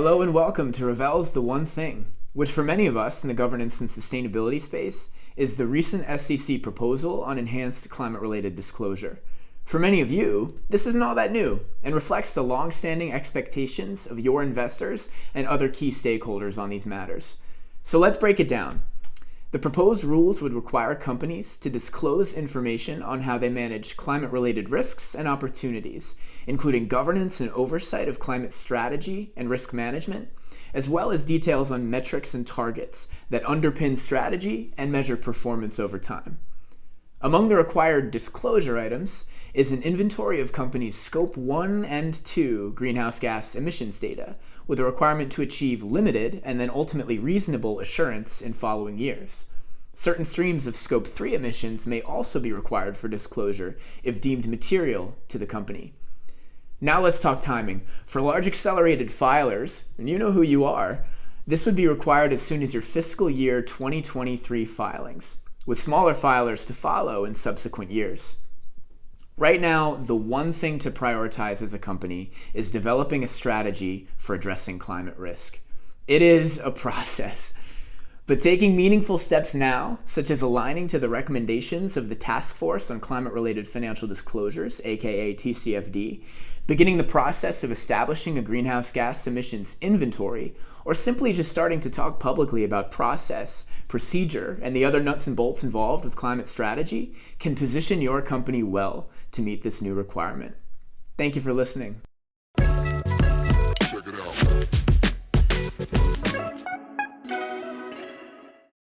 Hello and welcome to Rivel's The One Thing, which for many of us in the governance and sustainability space is the recent SEC proposal on enhanced climate-related disclosure. For many of you, this isn't all that new and reflects the long-standing expectations of your investors and other key stakeholders on these matters. So let's break it down. The proposed rules would require companies to disclose information on how they manage climate-related risks and opportunities, including governance and oversight of climate strategy and risk management, as well as details on metrics and targets that underpin strategy and measure performance over time. Among the required disclosure items is an inventory of companies' Scope 1 and 2 greenhouse gas emissions data, with a requirement to achieve limited and then ultimately reasonable assurance in following years. Certain streams of Scope 3 emissions may also be required for disclosure if deemed material to the company. Now let's talk timing. For large accelerated filers, and you know who you are, this would be required as soon as your fiscal year 2023 filings, with smaller filers to follow in subsequent years. Right now, the one thing to prioritize as a company is developing a strategy for addressing climate risk. It is a process, but taking meaningful steps now, such as aligning to the recommendations of the Task Force on Climate-Related Financial Disclosures, aka TCFD, beginning the process of establishing a greenhouse gas emissions inventory, or simply just starting to talk publicly about process, procedure, and the other nuts and bolts involved with climate strategy can position your company well to meet this new requirement. Thank you for listening.